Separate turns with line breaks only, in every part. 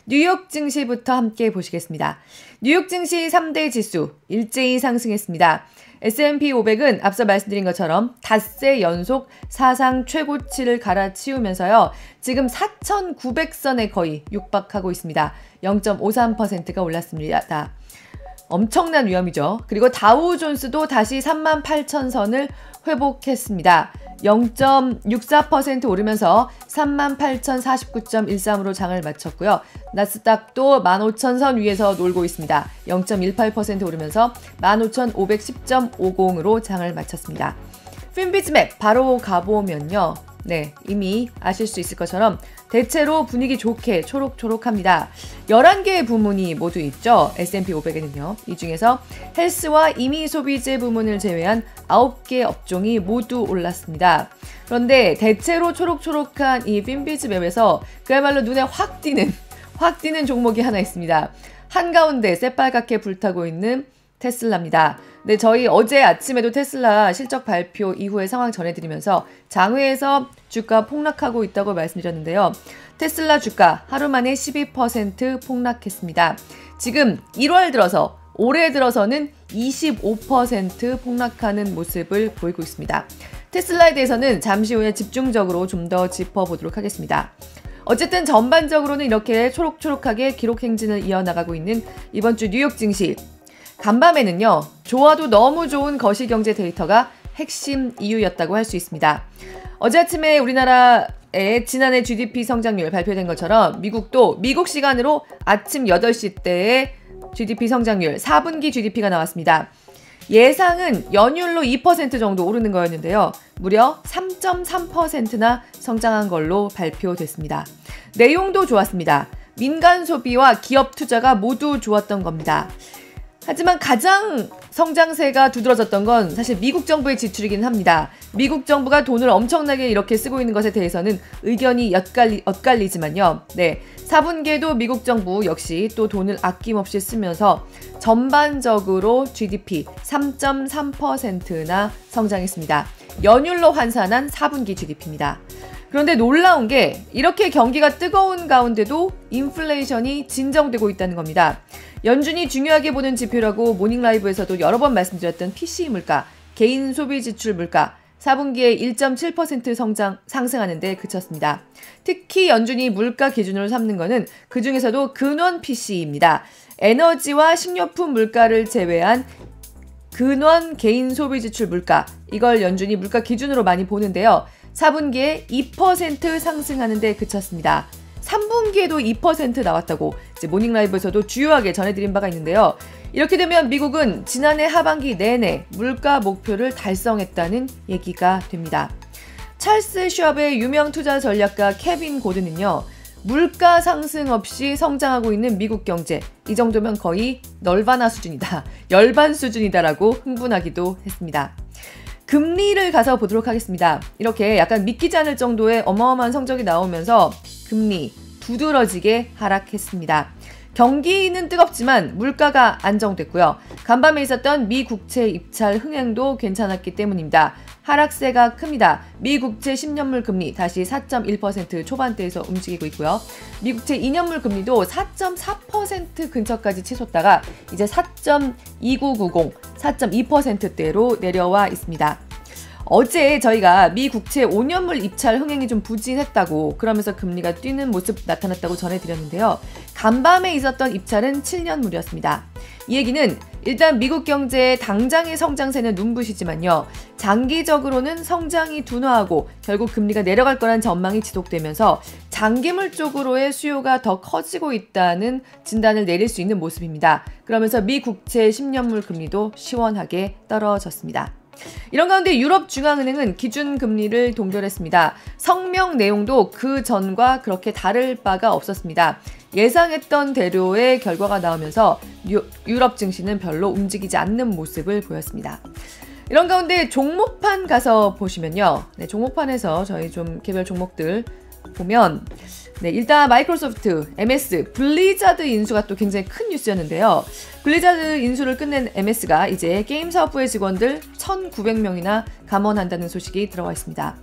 뉴욕 증시부터 함께 보시겠습니다. 뉴욕 증시 3대 지수 일제히 상승했습니다. S&P 500은 앞서 말씀드린 것처럼 닷새 연속 사상 최고치를 갈아치우면서요. 지금 4,900선에 거의 육박하고 있습니다. 0.53%가 올랐습니다. 엄청난 위험이죠. 그리고 다우존스도 다시 38,000선을 회복했습니다. 0.64% 오르면서 38,049.13으로 장을 마쳤고요. 나스닥도 15,000선 위에서 놀고 있습니다. 0.18% 오르면서 15,510.50으로 장을 마쳤습니다. 핀비즈맵 바로 가보면요. 네, 이미 아실 수 있을 것처럼 대체로 분위기 좋게 초록초록합니다. 11개의 부문이 모두 있죠. S&P 500에는요. 이 중에서 헬스와 임의소비재 부문을 제외한 9개 업종이 모두 올랐습니다. 그런데 대체로 초록초록한 이 핀비즈맵에서 그야말로 눈에 확 띄는 종목이 하나 있습니다. 한가운데 새빨갛게 불타고 있는 테슬라입니다. 네, 저희 어제 아침에도 테슬라 실적 발표 이후의 상황 전해드리면서 장외에서 주가 폭락하고 있다고 말씀드렸는데요. 테슬라 주가 하루 만에 12% 폭락했습니다. 지금 1월 들어서 올해 들어서는 25% 폭락하는 모습을 보이고 있습니다. 테슬라에 대해서는 잠시 후에 집중적으로 좀 더 짚어보도록 하겠습니다. 어쨌든 전반적으로는 이렇게 초록초록하게 기록 행진을 이어나가고 있는 이번 주 뉴욕 증시. 간밤에는요. 좋아도 너무 좋은 거시경제 데이터가 핵심 이유였다고 할 수 있습니다. 어제 아침에 우리나라의 지난해 GDP 성장률 발표된 것처럼 미국도 미국 시간으로 아침 8시 때의 GDP 성장률 4분기 GDP가 나왔습니다. 예상은 연율로 2% 정도 오르는 거였는데요. 무려 3.3%나 성장한 걸로 발표됐습니다. 내용도 좋았습니다. 민간 소비와 기업 투자가 모두 좋았던 겁니다. 하지만 가장 성장세가 두드러졌던 건 사실 미국 정부의 지출이긴 합니다. 미국 정부가 돈을 엄청나게 이렇게 쓰고 있는 것에 대해서는 의견이 엇갈리지만요. 네, 4분기에도 미국 정부 역시 또 돈을 아낌없이 쓰면서 전반적으로 GDP 3.3%나 성장했습니다. 연율로 환산한 4분기 GDP입니다. 그런데 놀라운 게 이렇게 경기가 뜨거운 가운데도 인플레이션이 진정되고 있다는 겁니다. 연준이 중요하게 보는 지표라고 모닝라이브에서도 여러 번 말씀드렸던 PC 물가, 개인 소비 지출 물가, 4분기에 1.7% 상승하는 데 그쳤습니다. 특히 연준이 물가 기준으로 삼는 것은 그중에서도 근원 PC입니다. 에너지와 식료품 물가를 제외한 근원 개인 소비 지출 물가, 이걸 연준이 물가 기준으로 많이 보는데요. 4분기에 2% 상승하는 데 그쳤습니다. 3분기에도 2% 나왔다고 이제 모닝라이브에서도 주요하게 전해드린 바가 있는데요. 이렇게 되면 미국은 지난해 하반기 내내 물가 목표를 달성했다는 얘기가 됩니다. 찰스 슈왑의 유명 투자 전략가 케빈 고든은요. 물가 상승 없이 성장하고 있는 미국 경제, 이 정도면 거의 널바나 수준이다, 열반 수준이다라고 흥분하기도 했습니다. 금리를 가서 보도록 하겠습니다. 이렇게 약간 믿기지 않을 정도의 어마어마한 성적이 나오면서 금리 두드러지게 하락했습니다. 경기는 뜨겁지만 물가가 안정됐고요. 간밤에 있었던 미 국채 입찰 흥행도 괜찮았기 때문입니다. 하락세가 큽니다. 미 국채 10년물 금리 다시 4.1% 초반대에서 움직이고 있고요. 미 국채 2년물 금리도 4.4% 근처까지 치솟다가 이제 4.2990, 4.2%대로 내려와 있습니다. 어제 저희가 미 국채 5년물 입찰 흥행이 좀 부진했다고, 그러면서 금리가 뛰는 모습 나타났다고 전해드렸는데요. 간밤에 있었던 입찰은 7년물이었습니다. 이 얘기는 일단 미국 경제의 당장의 성장세는 눈부시지만요. 장기적으로는 성장이 둔화하고 결국 금리가 내려갈 거란 전망이 지속되면서 장기물 쪽으로의 수요가 더 커지고 있다는 진단을 내릴 수 있는 모습입니다. 그러면서 미 국채 10년물 금리도 시원하게 떨어졌습니다. 이런 가운데 유럽 중앙은행은 기준금리를 동결했습니다. 성명 내용도 그 전과 그렇게 다를 바가 없었습니다. 예상했던 대로의 결과가 나오면서 유럽 증시는 별로 움직이지 않는 모습을 보였습니다. 이런 가운데 종목판 가서 보시면요. 네, 종목판에서 저희 좀 개별 종목들 보면 네, 일단 마이크로소프트, MS, 블리자드 인수가 또 굉장히 큰 뉴스였는데요. 블리자드 인수를 끝낸 MS가 이제 게임 사업부의 직원들 1,900명이나 감원한다는 소식이 들어와 있습니다.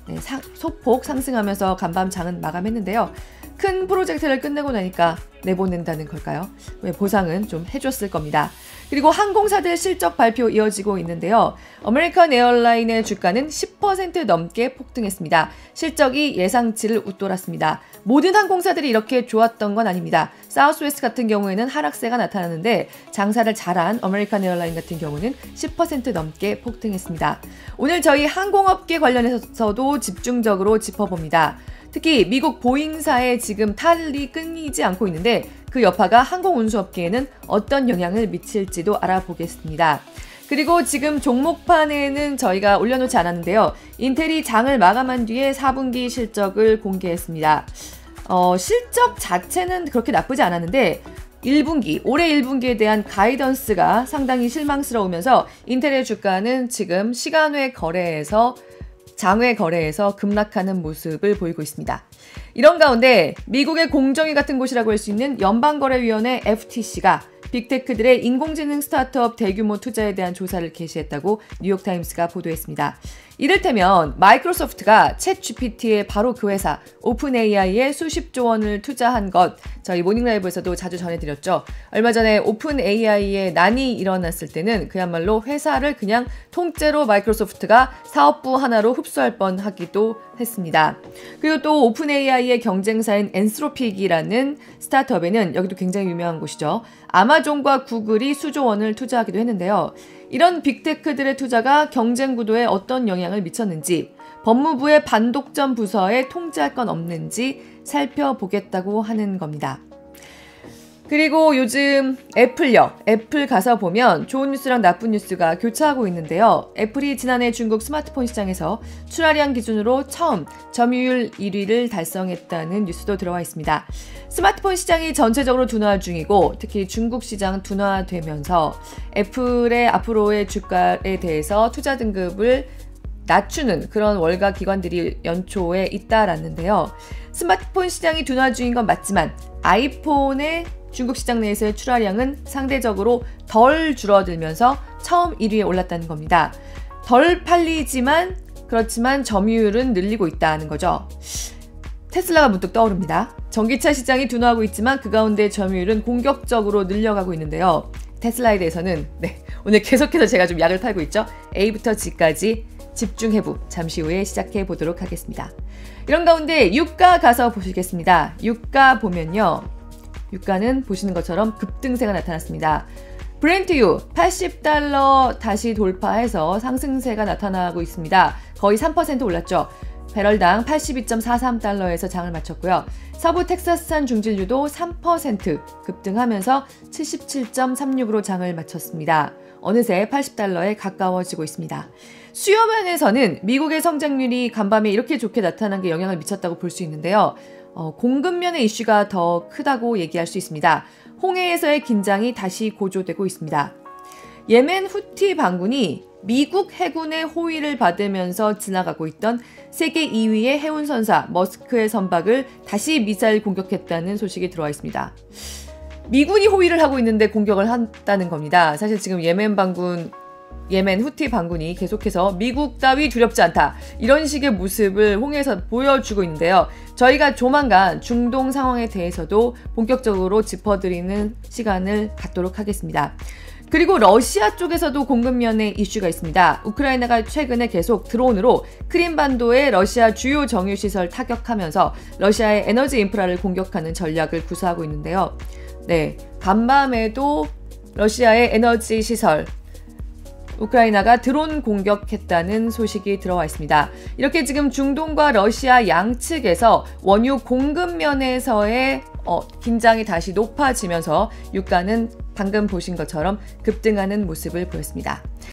네, 소폭 상승하면서 간밤 장은 마감했는데요. 큰 프로젝트를 끝내고 나니까 내보낸다는 걸까요? 왜 보상은 좀 해줬을 겁니다. 그리고 항공사들 실적 발표 이어지고 있는데요. 아메리칸 에어라인의 주가는 10% 넘게 폭등했습니다. 실적이 예상치를 웃돌았습니다. 모든 항공사들이 이렇게 좋았던 건 아닙니다. 사우스웨스트 같은 경우에는 하락세가 나타나는데 장사를 잘한 아메리칸 에어라인 같은 경우는 10% 넘게 폭등했습니다. 오늘 저희 항공업계 관련해서도 집중적으로 짚어봅니다. 특히 미국 보잉사에 지금 탈이 끊이지 않고 있는데 그 여파가 항공운수업계에는 어떤 영향을 미칠지도 알아보겠습니다. 그리고 지금 종목판에는 저희가 올려놓지 않았는데요. 인텔이 장을 마감한 뒤에 4분기 실적을 공개했습니다. 실적 자체는 그렇게 나쁘지 않았는데 1분기, 올해 1분기에 대한 가이던스가 상당히 실망스러우면서 인텔의 주가는 지금 시간외 거래에서 장외 거래에서 급락하는 모습을 보이고 있습니다. 이런 가운데 미국의 공정위 같은 곳이라고 할 수 있는 연방거래위원회 FTC가 빅테크들의 인공지능 스타트업 대규모 투자에 대한 조사를 개시했다고 뉴욕타임스가 보도했습니다. 이를테면 마이크로소프트가 챗GPT에 바로 그 회사 오픈AI에 수십조 원을 투자한 것, 저희 모닝라이브에서도 자주 전해드렸죠. 얼마 전에 오픈AI에 난이 일어났을 때는 그야말로 회사를 그냥 통째로 마이크로소프트가 사업부 하나로 흡수할 뻔하기도 했습니다. 그리고 또 오픈AI의 경쟁사인 엔스로픽이라는 스타트업에는 여기도 굉장히 유명한 곳이죠. 아마존과 구글이 수조 원을 투자하기도 했는데요. 이런 빅테크들의 투자가 경쟁 구도에 어떤 영향을 미쳤는지, 법무부의 반독점 부서에 통제할 건 없는지 살펴보겠다고 하는 겁니다. 그리고 요즘 애플요. 애플 가서 보면 좋은 뉴스랑 나쁜 뉴스가 교차하고 있는데요. 애플이 지난해 중국 스마트폰 시장에서 출하량 기준으로 처음 점유율 1위를 달성했다는 뉴스도 들어와 있습니다. 스마트폰 시장이 전체적으로 둔화 중이고 특히 중국 시장 둔화되면서 애플의 앞으로의 주가에 대해서 투자 등급을 낮추는 그런 월가 기관들이 연초에 잇따랐는데요. 스마트폰 시장이 둔화 중인 건 맞지만 아이폰의 중국 시장 내에서의 출하량은 상대적으로 덜 줄어들면서 처음 1위에 올랐다는 겁니다. 덜 팔리지만 그렇지만 점유율은 늘리고 있다는 거죠. 테슬라가 문득 떠오릅니다. 전기차 시장이 둔화하고 있지만 그 가운데 점유율은 공격적으로 늘려가고 있는데요. 테슬라에 대해서는 오늘 계속해서 제가 좀 약을 팔고 있죠. A부터 G까지 집중해부 잠시 후에 시작해 보도록 하겠습니다. 이런 가운데 유가 가서 보시겠습니다. 유가 보면요. 유가는 보시는 것처럼 급등세가 나타났습니다. 브렌트유 80달러 다시 돌파해서 상승세가 나타나고 있습니다. 거의 3% 올랐죠. 배럴당 82.43달러에서 장을 마쳤고요. 서부 텍사스산 중진유도 3% 급등하면서 77.36으로 장을 마쳤습니다. 어느새 80달러에 가까워지고 있습니다. 수요 면에서는 미국의 성장률이 간밤에 이렇게 좋게 나타난 게 영향을 미쳤다고 볼 수 있는데요. 공급면의 이슈가 더 크다고 얘기할 수 있습니다. 홍해에서의 긴장이 다시 고조되고 있습니다. 예멘 후티 반군이 미국 해군의 호위를 받으면서 지나가고 있던 세계 2위의 해운선사 머스크의 선박을 다시 미사일 공격했다는 소식이 들어와 있습니다. 미군이 호위를 하고 있는데 공격을 한다는 겁니다. 사실 지금 예멘 후티 반군이 계속해서 미국 따위 두렵지 않다. 이런 식의 모습을 홍해에서 보여주고 있는데요. 저희가 조만간 중동 상황에 대해서도 본격적으로 짚어드리는 시간을 갖도록 하겠습니다. 그리고 러시아 쪽에서도 공급면에 이슈가 있습니다. 우크라이나가 최근에 계속 드론으로 크림반도의 러시아 주요 정유시설 타격하면서 러시아의 에너지 인프라를 공격하는 전략을 구사하고 있는데요. 간밤에도 러시아의 에너지 시설 우크라이나가 드론 공격했다는 소식이 들어와 있습니다. 이렇게 지금 중동과 러시아 양측에서 원유 공급면에서의 긴장이 다시 높아지면서 유가는 방금 보신 것처럼 급등하는 모습을 보였습니다.